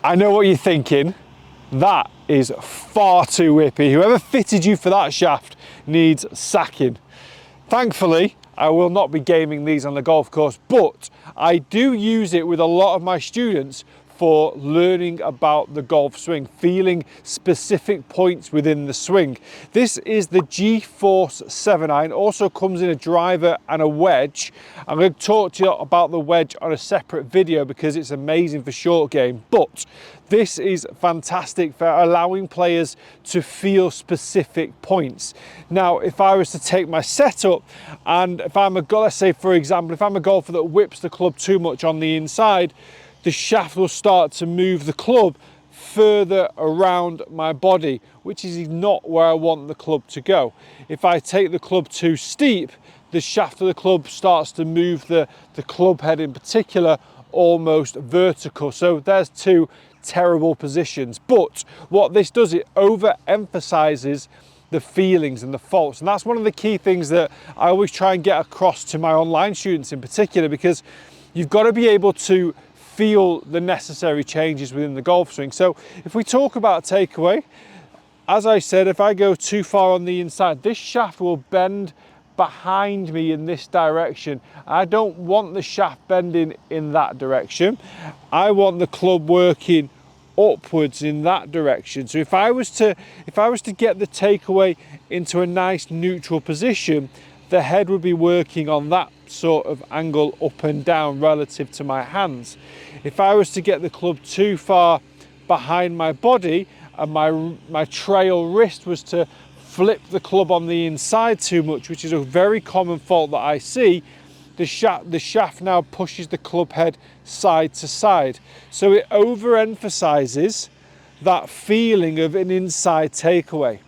I know what you're thinking. That is far too whippy. Whoever fitted you for that shaft needs sacking. Thankfully, I will not be gaming these on the golf course, but I do use it with a lot of my students for learning about the golf swing, feeling specific points within the swing. This is the G-Force 7-iron, also comes in a driver and a wedge. I'm going to talk to you about the wedge on a separate video because it's amazing for short game, but this is fantastic for allowing players to feel specific points. Now, if I was to take my setup and if I'm let's say for example, if I'm a golfer that whips the club too much on the inside, the shaft will start to move the club further around my body, which is not where I want the club to go. If I take the club too steep, the shaft of the club starts to move the club head in particular almost vertical. So there's two terrible positions. But what this does, it overemphasizes the feelings and the faults. And that's one of the key things that I always try and get across to my online students in particular, because you've got to be able to feel the necessary changes within the golf swing. So if we talk about takeaway, as I said, if I go too far on the inside, this shaft will bend behind me in this direction. I don't want the shaft bending in that direction. I want the club working upwards in that direction. So if I was to get the takeaway into a nice neutral position, the head would be working on that sort of angle up and down relative to my hands. If I was to get the club too far behind my body and my trail wrist was to flip the club on the inside too much, which is a very common fault that I see, the shaft now pushes the club head side to side. So it overemphasizes that feeling of an inside takeaway.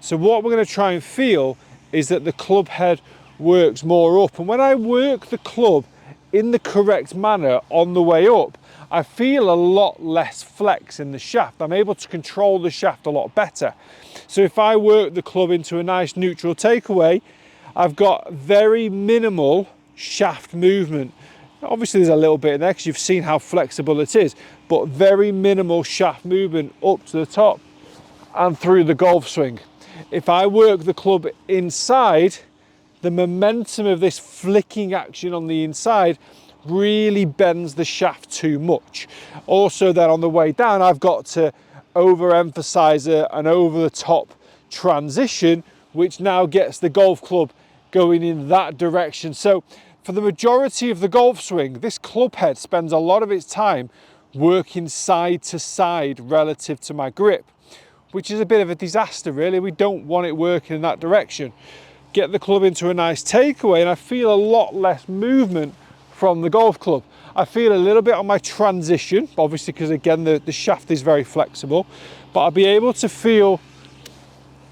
So what we're going to try and feel is that the club head works more up. And when I work the club in the correct manner on the way up, I feel a lot less flex in the shaft. I'm able to control the shaft a lot better. So if I work the club into a nice neutral takeaway, I've got very minimal shaft movement. Obviously there's a little bit in there because you've seen how flexible it is, but very minimal shaft movement up to the top and through the golf swing. If I work the club inside, the momentum of this flicking action on the inside really bends the shaft too much. Also then on the way down, I've got to overemphasize an over-the-top transition, which now gets the golf club going in that direction. So for the majority of the golf swing, this club head spends a lot of its time working side to side relative to my grip, which is a bit of a disaster really. We don't want it working in that direction. Get the club into a nice takeaway and I feel a lot less movement from the golf club. I feel a little bit on my transition, obviously because again the shaft is very flexible, but I'll be able to feel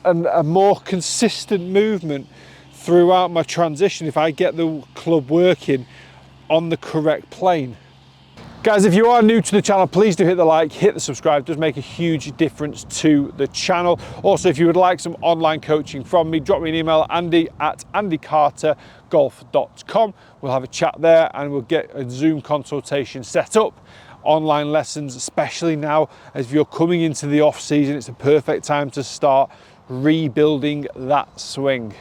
a more consistent movement throughout my transition if I get the club working on the correct plane. Guys, if you are new to the channel, please do hit the like, hit the subscribe. It does make a huge difference to the channel. Also, if you would like some online coaching from me, drop me an email, andy@andycartergolf.com. We'll have a chat there and we'll get a Zoom consultation set up. Online lessons, especially now as you're coming into the off season, it's a perfect time to start rebuilding that swing.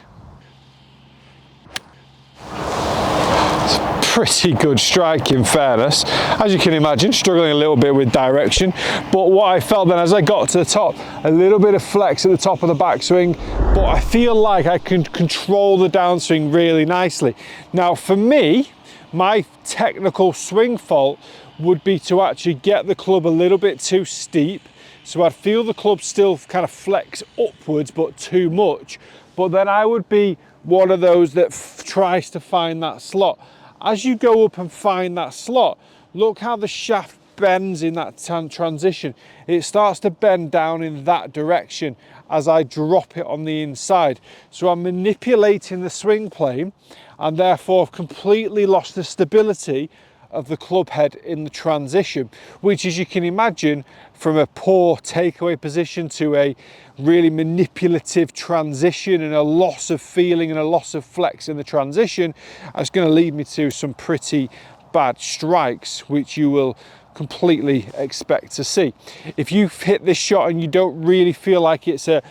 Pretty good strike in fairness. As you can imagine, struggling a little bit with direction, but what I felt then as I got to the top, a little bit of flex at the top of the backswing, but I feel like I can control the downswing really nicely. Now for me, my technical swing fault would be to actually get the club a little bit too steep, so I'd feel the club still kind of flex upwards but too much, but then I would be one of those that tries to find that slot. As you go up and find that slot, look how the shaft bends in that transition. It starts to bend down in that direction as I drop it on the inside. So I'm manipulating the swing plane and therefore I've completely lost the stability of the club head in the transition, which, as you can imagine, from a poor takeaway position to a really manipulative transition and a loss of feeling and a loss of flex in the transition, is going to lead me to some pretty bad strikes, which you will completely expect to see. If you hit this shot and you don't really feel like it's a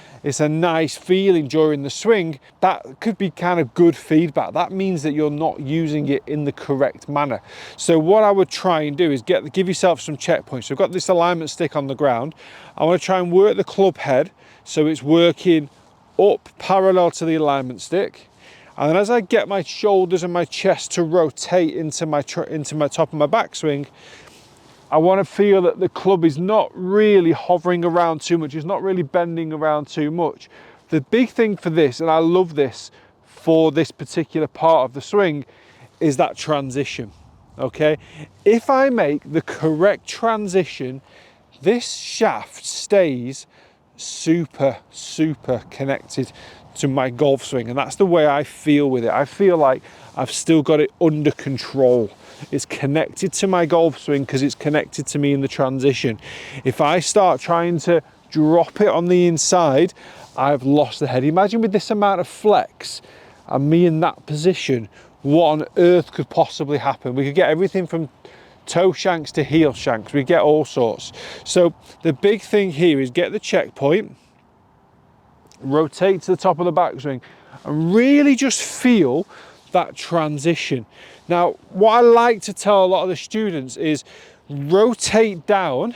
nice feeling during the swing, that could be kind of good feedback. That means that you're not using it in the correct manner. So what I would try and do is give yourself some checkpoints. So I've got this alignment stick on the ground. I want to try and work the club head so it's working up parallel to the alignment stick. And then as I get my shoulders and my chest to rotate into my top of my backswing, I want to feel that the club is not really hovering around too much. It's not really bending around too much. The big thing for this, and I love this for this particular part of the swing, is that transition, okay? If I make the correct transition, this shaft stays super, super connected to my golf swing, and that's the way I feel with it. I feel like I've still got it under control. It's connected to my golf swing because it's connected to me in the transition. If I start trying to drop it on the inside, I've lost the head. Imagine with this amount of flex and me in that position, what on earth could possibly happen? We could get everything from toe shanks to heel shanks. We get all sorts. So the big thing here is get the checkpoint, rotate to the top of the backswing, and really just feel that transition. Now, what I like to tell a lot of the students is rotate down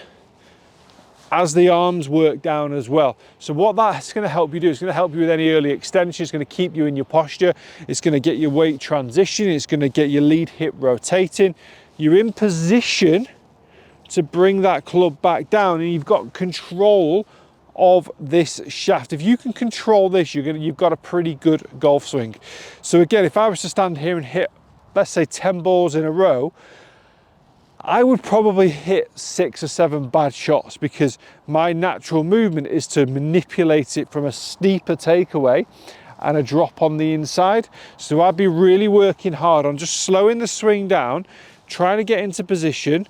as the arms work down as well. So what that's going to help you do, is going to help you with any early extension, it's going to keep you in your posture, it's going to get your weight transition, it's going to get your lead hip rotating. You're in position to bring that club back down, and you've got control of this shaft. If you can control this, you've got a pretty good golf swing. So again, if I was to stand here and hit, let's say 10 balls in a row, I would probably hit 6 or 7 bad shots, because my natural movement is to manipulate it from a steeper takeaway and a drop on the inside. So I'd be really working hard on just slowing the swing down, trying to get into position.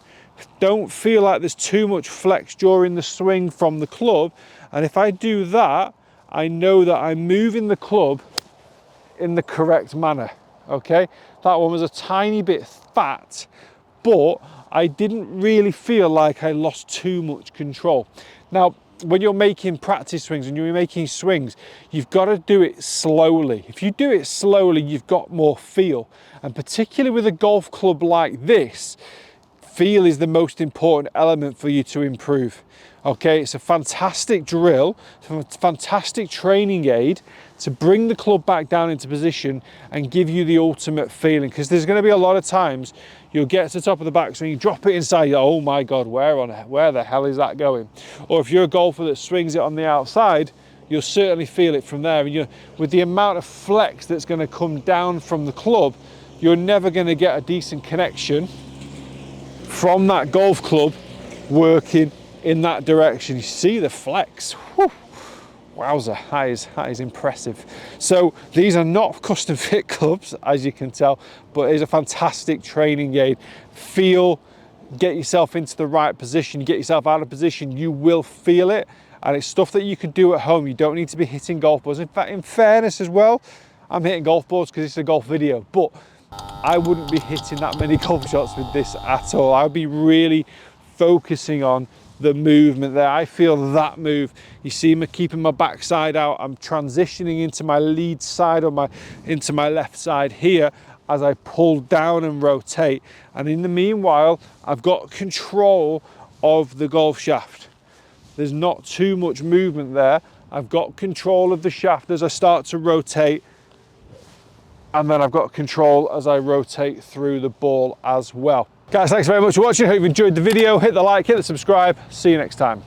Don't feel like there's too much flex during the swing from the club. And if I do that, I know that I'm moving the club in the correct manner, okay? That one was a tiny bit fat, but I didn't really feel like I lost too much control. Now, when you're making practice swings and you're making swings, you've got to do it slowly. If you do it slowly, you've got more feel. And particularly with a golf club like this, feel is the most important element for you to improve. Okay, it's a fantastic drill, a fantastic training aid to bring the club back down into position and give you the ultimate feeling. Because there's going to be a lot of times you'll get to the top of the backswing, you drop it inside, you're, oh my God, where the hell is that going? Or if you're a golfer that swings it on the outside, you'll certainly feel it from there. And with the amount of flex that's going to come down from the club, you're never going to get a decent connection from that golf club working in that direction. You see the flex. Whew. Wowza, that is impressive. So these are not custom fit clubs, as you can tell, but it is a fantastic training aid. Feel, get yourself into the right position, get yourself out of position, you will feel it. And it's stuff that you can do at home. You don't need to be hitting golf balls. In fact, in fairness as well, I'm hitting golf balls because it's a golf video, but I wouldn't be hitting that many golf shots with this at all. I would be really focusing on the movement there. I feel that move. You see me keeping my backside out. I'm transitioning into my lead side or into my left side here as I pull down and rotate. And in the meanwhile, I've got control of the golf shaft. There's not too much movement there. I've got control of the shaft as I start to rotate. And then I've got control as I rotate through the ball as well. Guys, thanks very much for watching. I hope you enjoyed the video. Hit the like, hit the subscribe. See you next time.